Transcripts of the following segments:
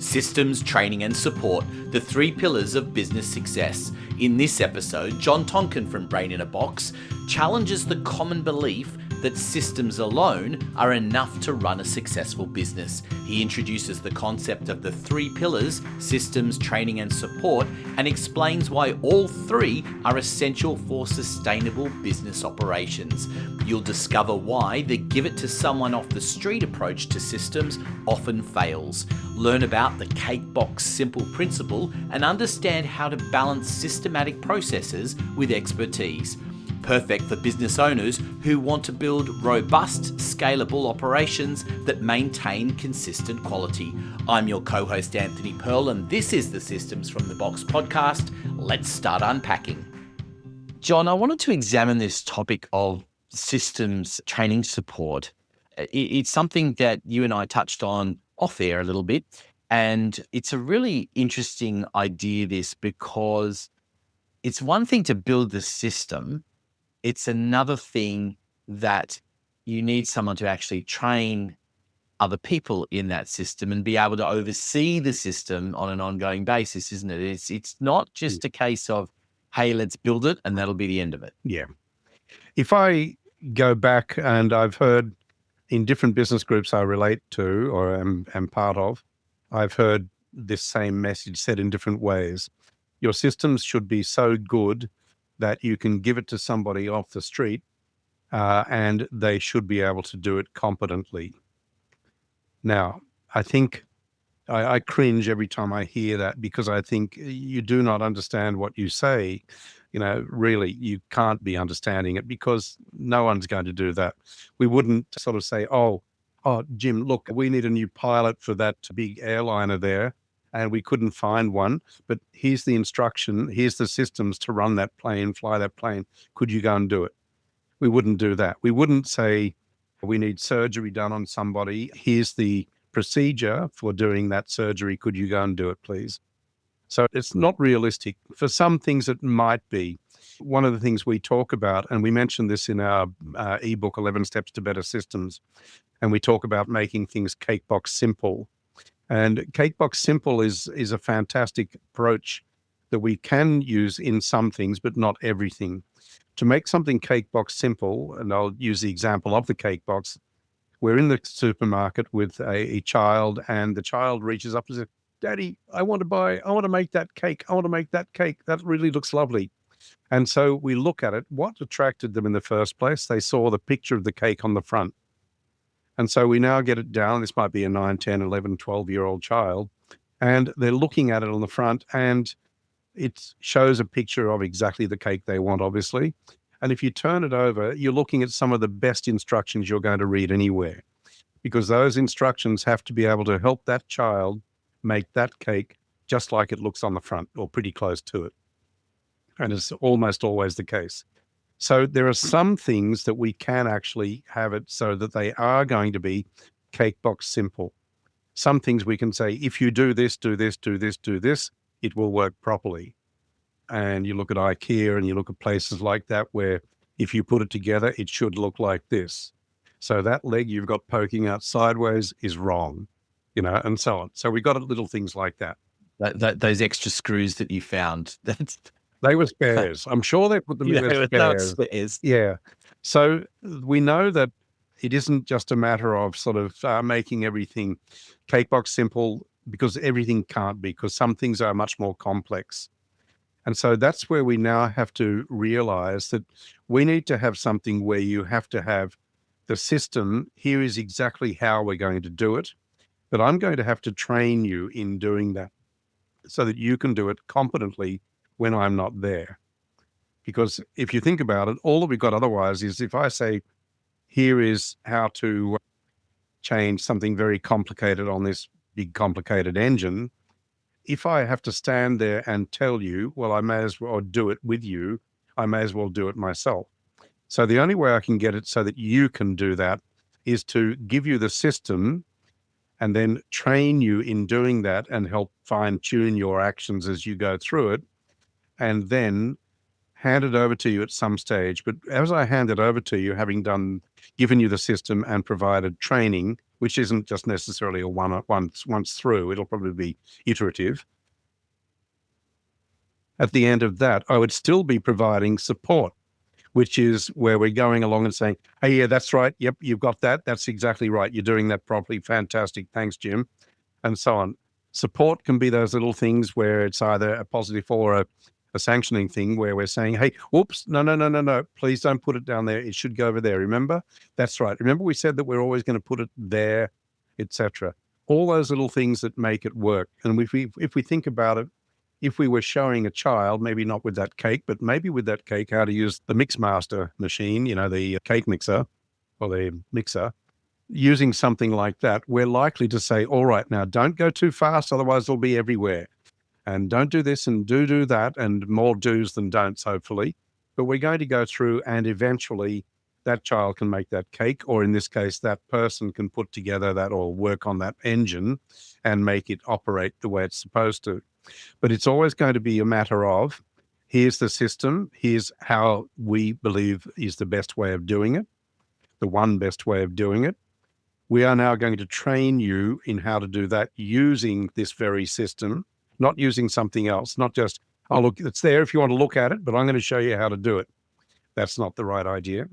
Systems, training and support, the three pillars of business success. In this episode, John Tonkin from Brain in a Box challenges the common belief that systems alone are enough to run a successful business. He introduces the concept of the three pillars, systems, training and support, and explains why all three are essential for sustainable business operations. You'll discover why the give it to someone off the street approach to systems often fails. Learn about the cake box simple principle and understand how to balance systematic processes with expertise. Perfect for business owners who want to build robust, scalable operations that maintain consistent quality. I'm your co-host Anthony Pearl, and this is the Systems from the Box podcast. Let's start unpacking. John, I wanted to examine this topic of systems training support. It's something that you and I touched on off air a little bit, and it's a really interesting idea, this, because it's one thing to build the system. It's another thing that you need someone to actually train other people in that system and be able to oversee the system on an ongoing basis, isn't it? It's not just a case of, hey, let's build it and that'll be the end of it. Yeah. If I go back, and I've heard in different business groups I relate to or am part of, I've heard this same message said in different ways. Your systems should be so good that you can give it to somebody off the street and they should be able to do it competently. Now, I think I cringe every time I hear that, because I think you do not understand what you say. You know, really, you can't be understanding it, because no one's going to do that. We wouldn't sort of say, oh, Jim, look, we need a new pilot for that big airliner there, and we couldn't find one, but here's the instruction, here's the systems to run that plane, fly that plane. Could you go and do it? We wouldn't do that. We wouldn't say, we need surgery done on somebody. Here's the procedure for doing that surgery. Could you go and do it, please? So it's not realistic. For some things, it might be. One of the things we talk about, and we mentioned this in our ebook, 11 Steps to Better Systems, and we talk about making things cake box simple. And cake box simple is a fantastic approach that we can use in some things, but not everything. To make something cake box simple, and I'll use the example of the cake box, we're in the supermarket with a child, and the child reaches up and says, Daddy, I want to make that cake. I want to make that cake. That really looks lovely. And so we look at it. What attracted them in the first place? They saw the picture of the cake on the front. And so we now get it down. This might be a 9, 10, 11, 12-year-old child. And they're looking at it on the front, and it shows a picture of exactly the cake they want, obviously. And if you turn it over, you're looking at some of the best instructions you're going to read anywhere, because those instructions have to be able to help that child make that cake just like it looks on the front, or pretty close to it. And it's almost always the case. So there are some things that we can actually have it so that they are going to be cake box simple. Some things we can say, if you do this, do this, do this, do this, it will work properly. And you look at IKEA and you look at places like that, where if you put it together, it should look like this. So that leg you've got poking out sideways is wrong, and so on. So we got little things like that. Those extra screws that you found, they were spares. I'm sure they put them in their spares. Yeah. So we know that it isn't just a matter of sort of making everything cake box simple, because everything can't be, because some things are much more complex. And so that's where we now have to realize that we need to have something where you have to have the system. Here is exactly how we're going to do it, but I'm going to have to train you in doing that so that you can do it competently when I'm not there. Because if you think about it, all that we've got otherwise is, if I say, here is how to change something very complicated on this big complicated engine, if I have to stand there and tell you, well, I may as well do it with you, I may as well do it myself. So the only way I can get it so that you can do that is to give you the system and then train you in doing that and help fine tune your actions as you go through it, and then hand it over to you at some stage. But as I hand it over to you, having given you the system and provided training, which isn't just necessarily a once through. It'll probably be iterative. At the end of that, I would still be providing support, which is where we're going along and saying, hey, yeah, that's right. Yep, you've got that. That's exactly right. You're doing that properly. Fantastic. Thanks, Jim. And so on. Support can be those little things where it's either a positive or a sanctioning thing where we're saying, hey, whoops, no. Please don't put it down there. It should go over there. Remember? That's right. Remember we said that we're always going to put it there, etc. All those little things that make it work. And if we think about it, if we were showing a child, maybe not with that cake, but maybe with that cake, how to use the Mixmaster machine, the cake mixer or the mixer, using something like that, we're likely to say, all right, now don't go too fast, otherwise it'll be everywhere. And don't do this and do that, and more do's than don'ts, hopefully. But we're going to go through and eventually that child can make that cake, or in this case, that person can put together that or work on that engine and make it operate the way it's supposed to. But it's always going to be a matter of, here's the system, here's how we believe is the best way of doing it, the one best way of doing it. We are now going to train you in how to do that using this very system, not using something else, not just, oh, look, it's there if you want to look at it, but I'm going to show you how to do it. That's not the right idea.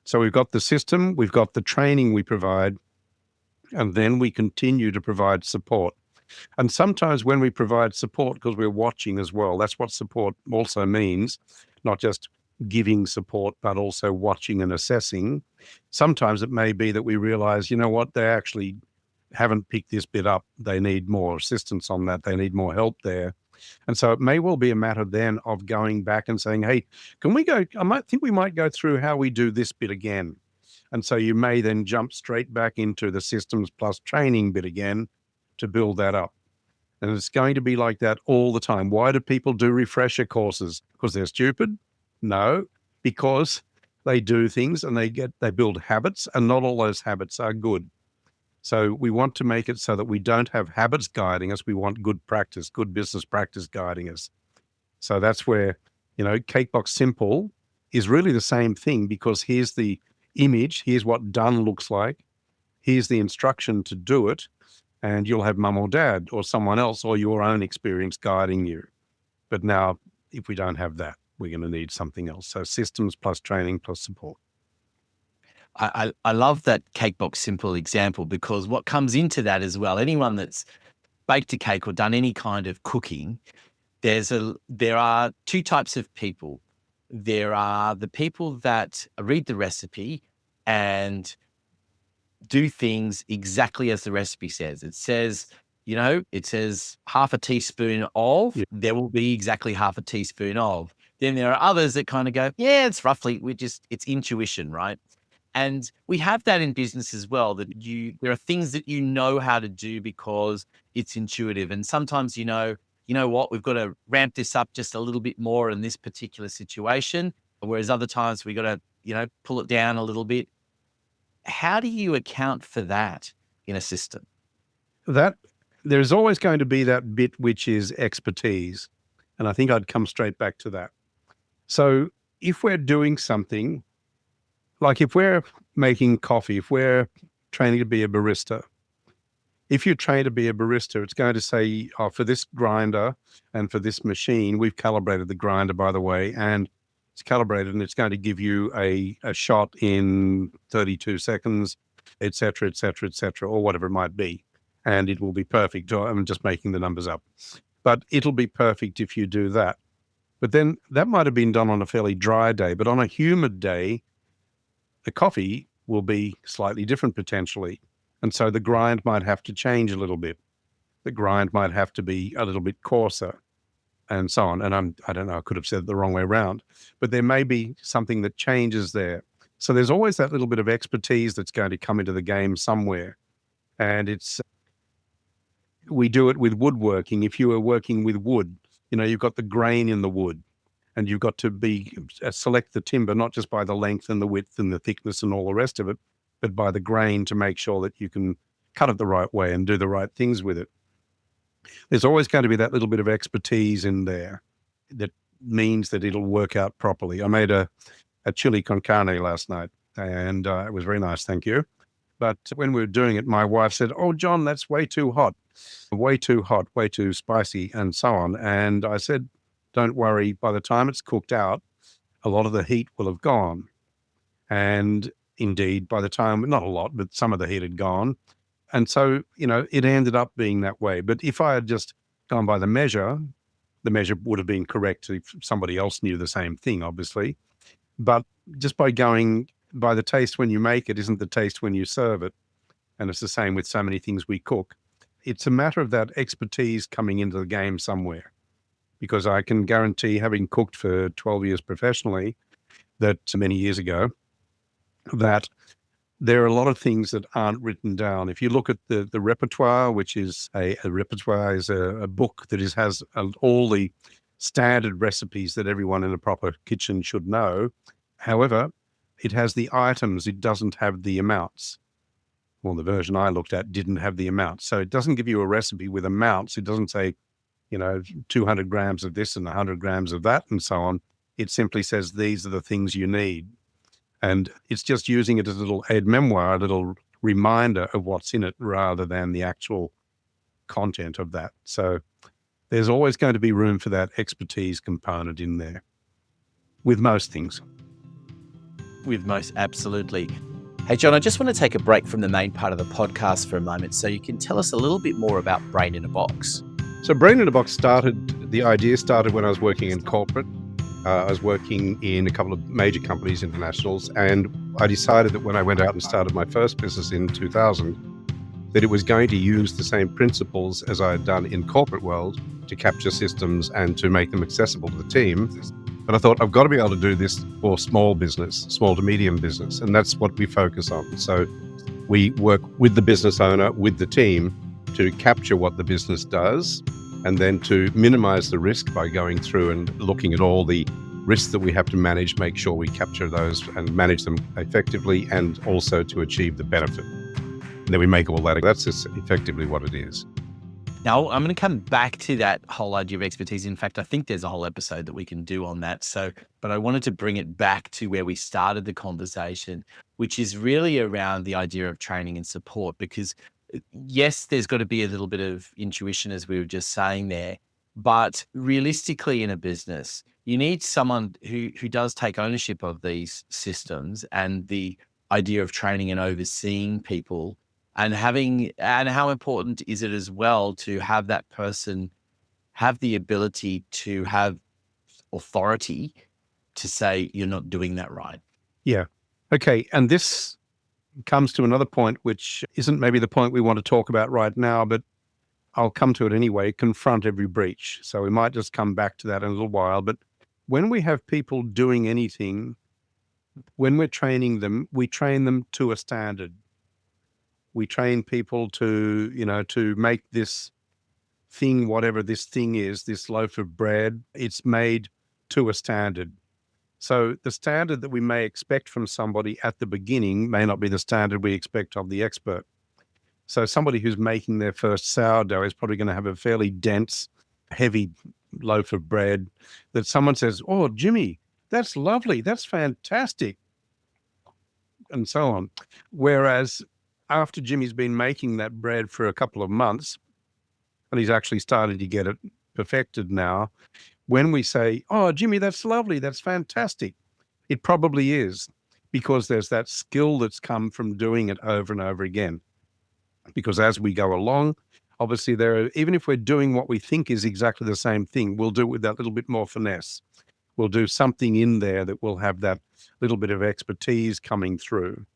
So we've got the system, we've got the training we provide, and then we continue to provide support. And sometimes when we provide support, because we're watching as well, that's what support also means, not just giving support, but also watching and assessing. Sometimes it may be that we realize, you know what, they actually haven't picked this bit up. They need more assistance on that. They need more help there. And so it may well be a matter then of going back and saying, hey, can we go, I think we might go through how we do this bit again. And so you may then jump straight back into the systems plus training bit again to build that up. And it's going to be like that all the time. Why do people do refresher courses? Because they're stupid? No, because they do things and they build habits, and not all those habits are good. So we want to make it so that we don't have habits guiding us. We want good practice, good business practice guiding us. So that's where, Cakebox Simple is really the same thing, because here's the image, here's what done looks like, here's the instruction to do it, and you'll have mum or dad or someone else or your own experience guiding you. But now, if we don't have that, we're going to need something else. So systems plus training plus support. I love that Cakebox Simple example, because what comes into that as well, anyone that's baked a cake or done any kind of cooking, there are two types of people. There are the people that read the recipe and do things exactly as the recipe says. It says half a teaspoon of, there will be exactly half a teaspoon of. Then there are others that kind of go, yeah, it's roughly, it's intuition, right? And we have that in business as well, that there are things that you know how to do because it's intuitive. And sometimes, you know what, we've got to ramp this up just a little bit more in this particular situation. Whereas other times we got to, pull it down a little bit. How do you account for that in a system? That there's always going to be that bit which is expertise. And I think I'd come straight back to that. So if we're doing something, like if we're making coffee, if we're training to be a barista, if you train to be a barista, it's going to say, oh, for this grinder and for this machine, we've calibrated the grinder, by the way, and it's calibrated and it's going to give you a shot in 32 seconds, et cetera, or whatever it might be. And it will be perfect. I'm just making the numbers up. But it'll be perfect if you do that. But then that might have been done on a fairly dry day, but on a humid day, the coffee will be slightly different potentially. And so the grind might have to change a little bit. The grind might have to be a little bit coarser and so on. And I don't know, I could have said it the wrong way around, but there may be something that changes there. So there's always that little bit of expertise that's going to come into the game somewhere. And we do it with woodworking. If you are working with wood, you've got the grain in the wood. And you've got to select the timber, not just by the length and the width and the thickness and all the rest of it, but by the grain to make sure that you can cut it the right way and do the right things with it. There's always going to be that little bit of expertise in there that means that it'll work out properly. I made a chili con carne last night, and it was very nice, thank you. But when we were doing it, my wife said, "Oh, John, that's way too hot, way too spicy," and so on. And I said, "Don't worry, by the time it's cooked out, a lot of the heat will have gone." And indeed, by the time, not a lot, but some of the heat had gone. And so, it ended up being that way. But if I had just gone by the measure would have been correct if somebody else knew the same thing, obviously. But just by going by the taste when you make it isn't the taste when you serve it. And it's the same with so many things we cook. It's a matter of that expertise coming into the game somewhere. Because I can guarantee, having cooked for 12 years professionally, that many years ago, that there are a lot of things that aren't written down. If you look at the repertoire, which is a repertoire is a book that has all the standard recipes that everyone in a proper kitchen should know. However, it has the items, it doesn't have the amounts. Well, the version I looked at didn't have the amounts. So it doesn't give you a recipe with amounts. It doesn't say, 200 grams of this and 100 grams of that and so on. It simply says, these are the things you need. And it's just using it as a little aide-memoire, a little reminder of what's in it rather than the actual content of that. So there's always going to be room for that expertise component in there with most things. With most, absolutely. Hey, John, I just want to take a break from the main part of the podcast for a moment so you can tell us a little bit more about Brain in a Box. So Brain in a Box the idea started when I was working in corporate. I was working in a couple of major companies, internationals, and I decided that when I went out and started my first business in 2000, that it was going to use the same principles as I had done in corporate world to capture systems and to make them accessible to the team. But I thought, I've got to be able to do this for small business, small to medium business, and that's what we focus on. So we work with the business owner, with the team, to capture what the business does, and then to minimize the risk by going through and looking at all the risks that we have to manage, make sure we capture those and manage them effectively, and also to achieve the benefit. And then we make all that. That's just effectively what it is. Now, I'm going to come back to that whole idea of expertise. In fact, I think there's a whole episode that we can do on that. But I wanted to bring it back to where we started the conversation, which is really around the idea of training and support, because yes, there's got to be a little bit of intuition, as we were just saying there, but realistically in a business, you need someone who does take ownership of these systems and the idea of training and overseeing people, and how important is it as well to have that person have the ability to have authority to say, you're not doing that right. Yeah. Okay. And this comes to another point, which isn't maybe the point we want to talk about right now, but I'll come to it anyway. Confront every breach. So we might just come back to that in a little while. But when we have people doing anything, when we're training them, we train them to a standard. We train people to make this thing, whatever this thing is, this loaf of bread, it's made to a standard. So the standard that we may expect from somebody at the beginning may not be the standard we expect of the expert. So somebody who's making their first sourdough is probably going to have a fairly dense, heavy loaf of bread that someone says, "Oh, Jimmy, that's lovely. That's fantastic." And so on. Whereas after Jimmy's been making that bread for a couple of months and he's actually started to get it perfected now, when we say, "Oh, Jimmy, that's lovely. That's fantastic," it probably is, because there's that skill that's come from doing it over and over again. Because as we go along, obviously even if we're doing what we think is exactly the same thing, we'll do it with that little bit more finesse. We'll do something in there that will have that little bit of expertise coming through.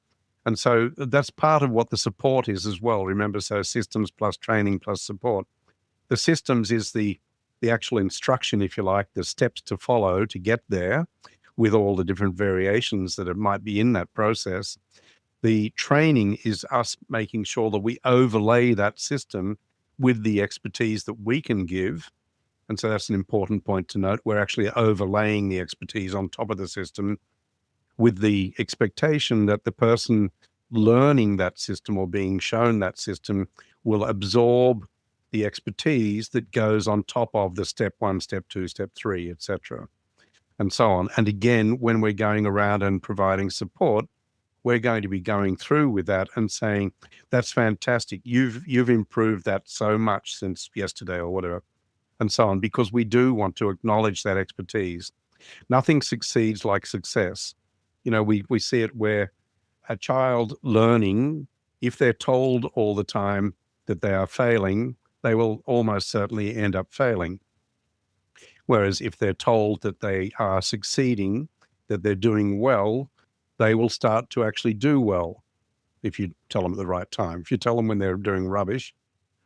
And so that's part of what the support is as well. Remember, so systems plus training plus support. The systems is the actual instruction, if you like, the steps to follow to get there, with all the different variations that it might be in that process. The training is us making sure that we overlay that system with the expertise that we can give. And so that's an important point to note. We're actually overlaying the expertise on top of the system with the expectation that the person learning that system or being shown that system will absorb the expertise that goes on top of the step 1, step 2, step 3, etc., and so on. And again, when we're going around and providing support, we're going to be going through with that and saying, that's fantastic. You've improved that so much since yesterday or whatever, and so on, because we do want to acknowledge that expertise. Nothing succeeds like success. We see it where a child learning, if they're told all the time that they are failing, they will almost certainly end up failing. Whereas if they're told that they are succeeding, that they're doing well, they will start to actually do well if you tell them at the right time. If you tell them when they're doing rubbish,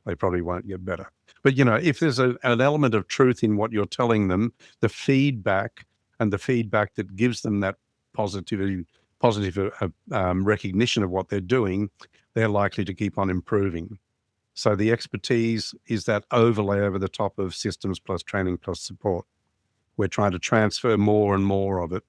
they probably won't get better. But, if there's an element of truth in what you're telling them, the feedback that gives them that positive recognition of what they're doing, they're likely to keep on improving. So the expertise is that overlay over the top of systems plus training plus support. We're trying to transfer more and more of it.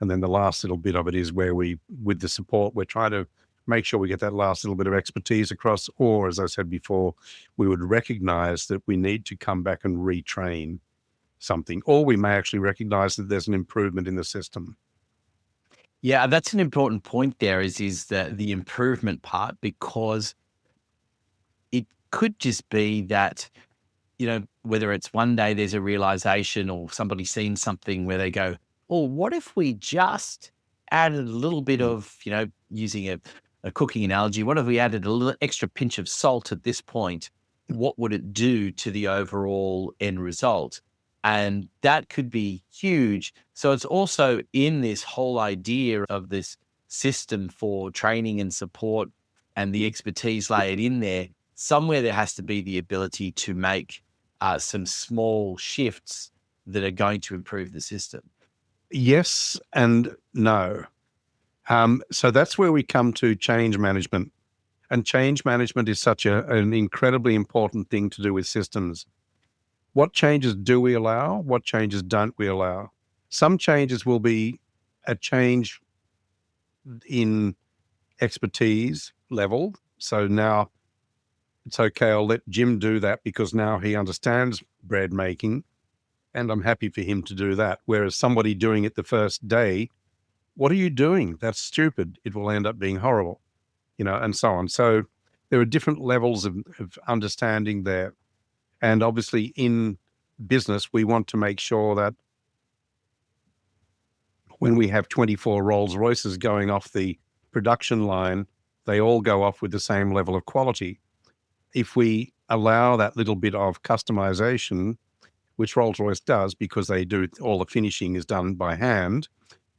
And then the last little bit of it is where with the support, we're trying to make sure we get that last little bit of expertise across, or as I said before, we would recognize that we need to come back and retrain something, or we may actually recognize that there's an improvement in the system. Yeah, that's an important point there is the improvement part, because it could just be that, whether it's one day there's a realization or somebody's seen something where they go, oh, what if we just added a little bit of, using a cooking analogy, what if we added a little extra pinch of salt at this point? What would it do to the overall end result? And that could be huge. So it's also in this whole idea of this system for training and support and the expertise layered in there. Somewhere there has to be the ability to make some small shifts that are going to improve the system. Yes and no. So that's where we come to change management. And change management is such an incredibly important thing to do with systems. What changes do we allow? What changes don't we allow? Some changes will be a change in expertise level. So now it's okay, I'll let Jim do that because now he understands bread making and I'm happy for him to do that. Whereas somebody doing it the first day, what are you doing? That's stupid. It will end up being horrible, and so on. So there are different levels of understanding there. And obviously in business, we want to make sure that when we have 24 Rolls Royces going off the production line, they all go off with the same level of quality. If we allow that little bit of customization, which Rolls Royce does because they do all the finishing is done by hand,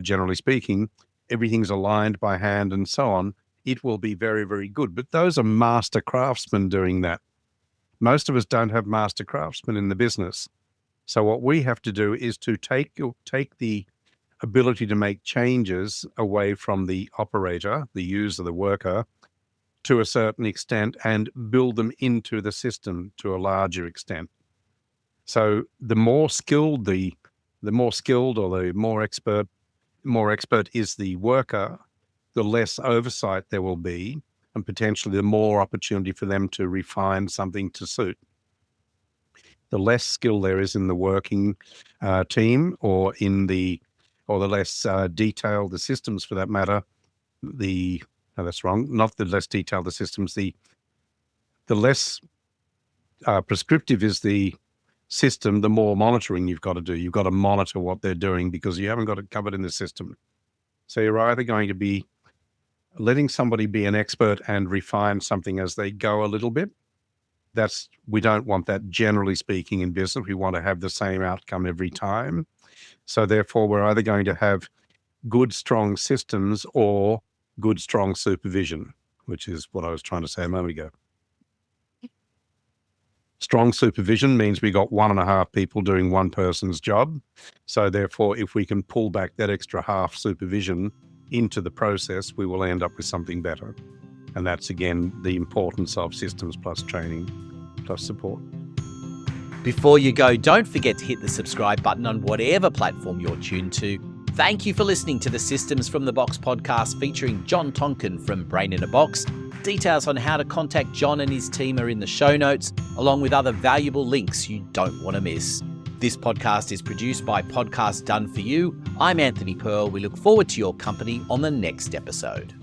generally speaking, everything's aligned by hand and so on, it will be very, very good. But those are master craftsmen doing that. Most of us don't have master craftsmen in the business. So what we have to do is to take the ability to make changes away from the operator, the user, the worker, to a certain extent, and build them into the system to a larger extent. So the more skilled or the more expert is the worker, the less oversight there will be, and potentially the more opportunity for them to refine something to suit. The less skill there is in the working team, or the less detailed the systems, for that matter. That's wrong. Not the less detailed the systems. The less prescriptive is the system, the more monitoring you've got to do. You've got to monitor what they're doing because you haven't got it covered in the system. So you're either going to be letting somebody be an expert and refine something as they go a little bit. We don't want that, generally speaking, in business. We want to have the same outcome every time. So therefore, we're either going to have good, strong systems or good, strong supervision, which is what I was trying to say a moment ago. Strong supervision means we got 1.5 people doing one person's job. So therefore, if we can pull back that extra half supervision into the process, we will end up with something better. And that's, again, the importance of systems plus training plus support. Before you go, don't forget to hit the subscribe button on whatever platform you're tuned to. Thank you for listening to the Systems from the Box podcast featuring John Tonkin from Brain in a Box. Details on how to contact John and his team are in the show notes, along with other valuable links you don't want to miss. This podcast is produced by Podcast Done For You. I'm Anthony Pearl. We look forward to your company on the next episode.